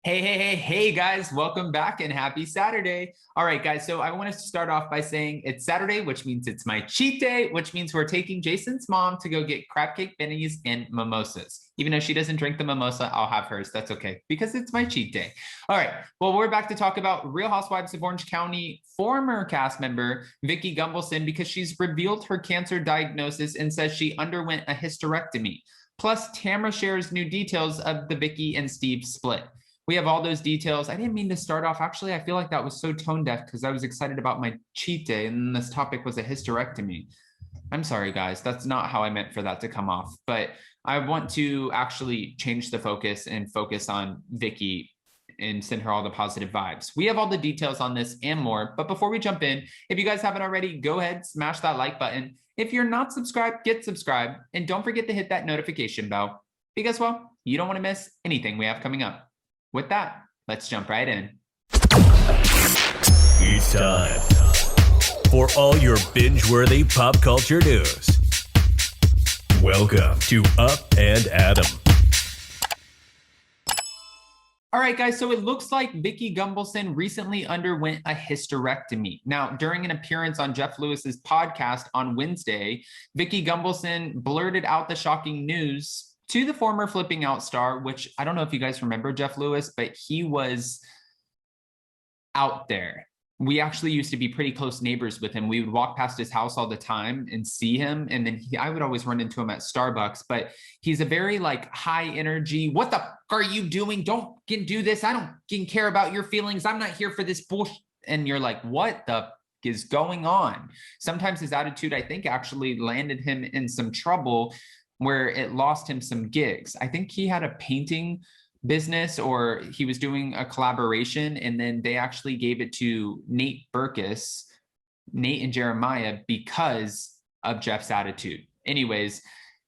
Hey, guys, welcome back and happy Saturday. All right, guys, so I want us to start off by saying it's Saturday, which means it's my cheat day, which means we're taking Jason's mom to go get crab cake bennies and mimosas. Even though she doesn't drink the mimosa, I'll have hers. That's okay because it's my cheat day. All right, well, we're back to talk about Real Housewives of Orange County former cast member Vicki Gunvalson because she's revealed her cancer diagnosis and says she underwent a hysterectomy. Plus, Tamra shares new details of the Vicki and Steve split. We have all those details. I didn't mean to start off. Actually, I feel like that was so tone deaf because I was excited about my cheat day and this topic was a hysterectomy. I'm sorry, guys. That's not how I meant for that to come off. But I want to actually change the focus and focus on Vicki and send her all the positive vibes. We have all the details on this and more. But before we jump in, if you guys haven't already, go ahead, smash that like button. If you're not subscribed, get subscribed. And don't forget to hit that notification bell because, well, you don't want to miss anything we have coming up. With that, let's jump right in. It's time for all your binge-worthy pop culture news. Welcome to Up and Adam. All right, guys, so it looks like Vicki Gunvalson recently underwent a hysterectomy. Now, during an appearance on Jeff Lewis's podcast on Wednesday, Vicki Gunvalson blurted out the shocking news to the former Flipping Out star, which I don't know if you guys remember Jeff Lewis, but he was out there. We actually used to be pretty close neighbors with him. We would walk past his house all the time and see him. And then I would always run into him at Starbucks, but he's a very like high energy. What the fuck are you doing? Don't do this. I don't care about your feelings. I'm not here for this bullshit. And you're like, what the is going on? Sometimes his attitude, I think, actually landed him in some trouble where it lost him some gigs. I think he had a painting business or he was doing a collaboration and then they actually gave it to Nate and Jeremiah because of Jeff's attitude. Anyways,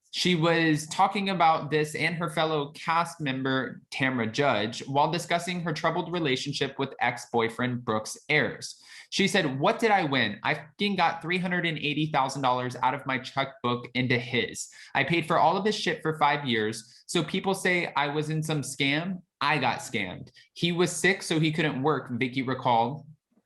she was talking about this and her fellow cast member, Tamra Judge, while discussing her troubled relationship with ex-boyfriend Brooks Ayers. She said, "What did I win? I fucking got $380,000 out of my checkbook into his. I paid for all of his shit for 5 years. So people say I was in some scam. I got scammed. He was sick, so he couldn't work," Vicki recalled.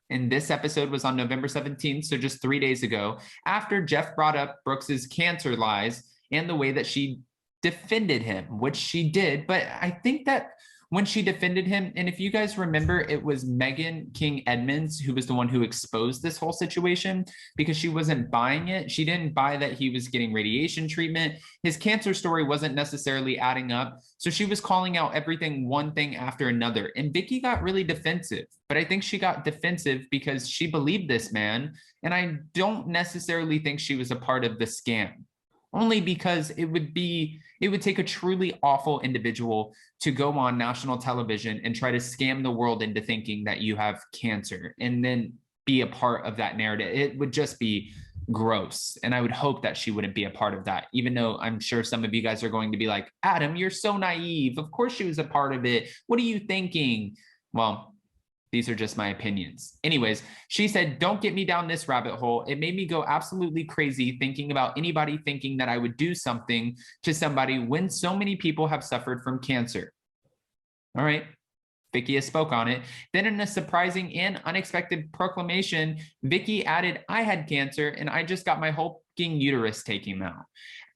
And this episode was on November 17th, so just 3 days ago, after Jeff brought up Brooks's cancer lies and the way that she defended him, which she did. But I think that when she defended him, and if you guys remember, it was Megan King Edmonds who was the one who exposed this whole situation because she wasn't buying it. She didn't buy that he was getting radiation treatment. His cancer story wasn't necessarily adding up. So she was calling out everything, one thing after another. And Vicki got really defensive, but I think she got defensive because she believed this man. And I don't necessarily think she was a part of the scam. Only because it would take a truly awful individual to go on national television and try to scam the world into thinking that you have cancer and then be a part of that narrative. It would just be gross. And I would hope that she wouldn't be a part of that, even though I'm sure some of you guys are going to be like, Adam, you're so naive. Of course she was a part of it. What are you thinking? Well, these are just my opinions. Anyways, she said, "Don't get me down this rabbit hole. It made me go absolutely crazy thinking about anybody thinking that I would do something to somebody when so many people have suffered from cancer." All right. Vicki has spoke on it. Then in a surprising and unexpected proclamation, Vicki added, "I had cancer and I just got my whole fucking uterus taken out."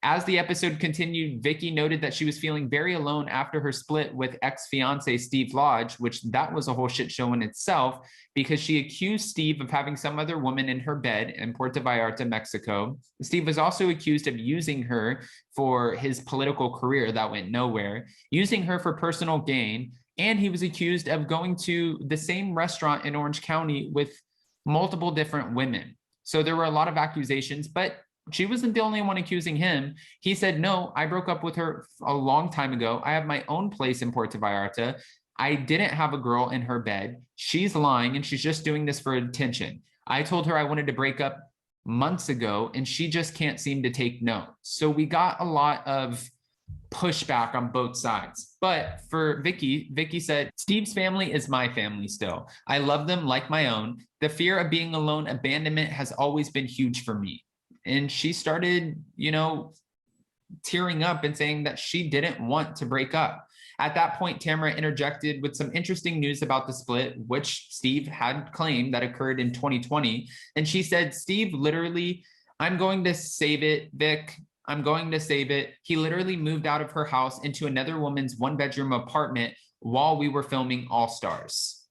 As the episode continued, Vicki noted that she was feeling very alone after her split with ex-fiance Steve Lodge, which that was a whole shit show in itself because she accused Steve of having some other woman in her bed in Puerto Vallarta, Mexico. Steve was also accused of using her for his political career that went nowhere, using her for personal gain, and he was accused of going to the same restaurant in Orange County with multiple different women. So there were a lot of accusations, but she wasn't the only one accusing him. He said, "No, I broke up with her a long time ago. I have my own place in Puerto Vallarta. I didn't have a girl in her bed. She's lying and she's just doing this for attention. I told her I wanted to break up months ago and she just can't seem to take no." So we got a lot of pushback on both sides. But for Vicki said, "Steve's family is my family still. I love them like my own. The fear of being alone, abandonment has always been huge for me." And she started, tearing up and saying that she didn't want to break up. At that point, Tamra interjected with some interesting news about the split, which Steve had claimed that occurred in 2020. And she said, Steve literally, I'm going to save it, Vic. I'm going to save it. He literally moved out of her house into another woman's one-bedroom apartment while we were filming All Stars.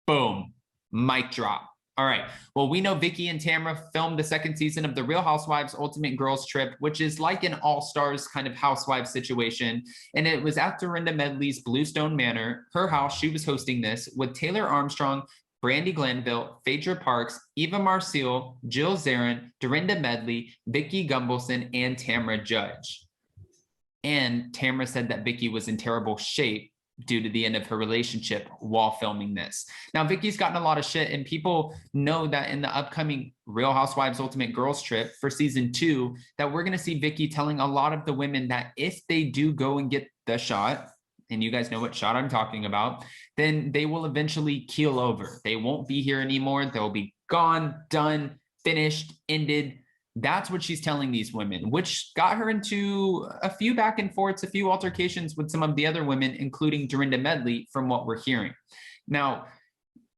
Boom. Mic drop. All right. Well, we know Vicki and Tamra filmed the second season of The Real Housewives Ultimate Girls Trip, which is like an all-stars kind of housewives situation. And it was at Dorinda Medley's Bluestone Manor, her house. She was hosting this with Taylor Armstrong, Brandy Glanville, Phaedra Parks, Eva Marcille, Jill Zarin, Dorinda Medley, Vicki Gunvalson, and Tamra Judge. And Tamra said that Vicki was in terrible shape due to the end of her relationship while filming this. Now, Vicki's gotten a lot of shit, and people know that in the upcoming Real Housewives Ultimate Girls Trip for season 2, that we're going to see Vicki telling a lot of the women that if they do go and get the shot, and you guys know what shot I'm talking about, then they will eventually keel over. They won't be here anymore. They'll be gone, done, finished, ended. That's what she's telling these women, which got her into a few back and forths, a few altercations with some of the other women, including Dorinda Medley, from what we're hearing. Now,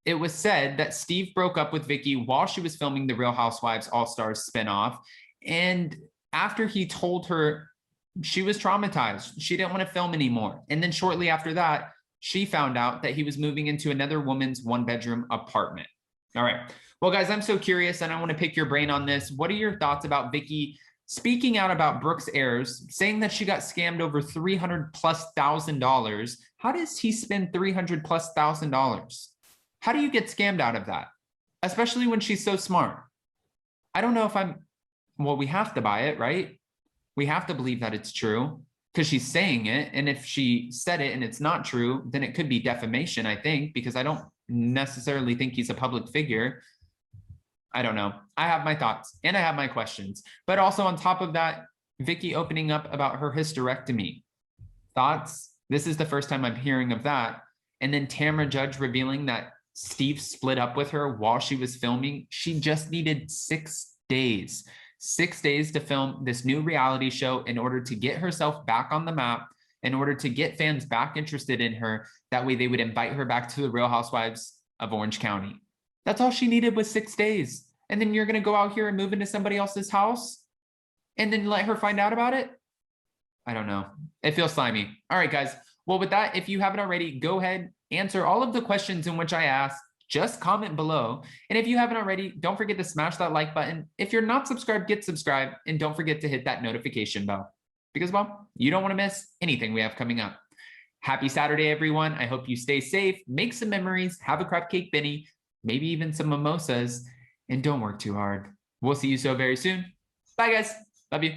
it was said that Steve broke up with Vicki while she was filming the Real Housewives All-Stars spinoff. And after he told her, she was traumatized. She didn't want to film anymore. And then shortly after that, she found out that he was moving into another woman's one-bedroom apartment. All right. Well, guys, I'm so curious, and I want to pick your brain on this. What are your thoughts about Vicki speaking out about Brooke's heirs, saying that she got scammed over $300,000+? How does he spend $300,000+? How do you get scammed out of that? Especially when she's so smart. I don't know if well, we have to buy it, right? We have to believe that it's true because she's saying it. And if she said it and it's not true, then it could be defamation, I think, because I don't necessarily think he's a public figure. I don't know. I have my thoughts and I have my questions, but also on top of that, Vicki opening up about her hysterectomy. Thoughts? This is the first time I'm hearing of that. And then Tamra Judge revealing that Steve split up with her while she was filming. She just needed 6 days. 6 days to film this new reality show in order to get herself back on the map, in order to get fans back interested in her. That way they would invite her back to the Real Housewives of Orange County. That's all she needed was 6 days. And then you're going to go out here and move into somebody else's house and then let her find out about it? I don't know. It feels slimy. All right, guys. Well, with that, if you haven't already, go ahead, answer all of the questions in which I asked. Just comment below. And if you haven't already, don't forget to smash that like button. If you're not subscribed, get subscribed. And don't forget to hit that notification bell because, well, you don't want to miss anything we have coming up. Happy Saturday, everyone. I hope you stay safe, make some memories, have a crab cake Benny, maybe even some mimosas, and don't work too hard. We'll see you so very soon. Bye, guys. Love you.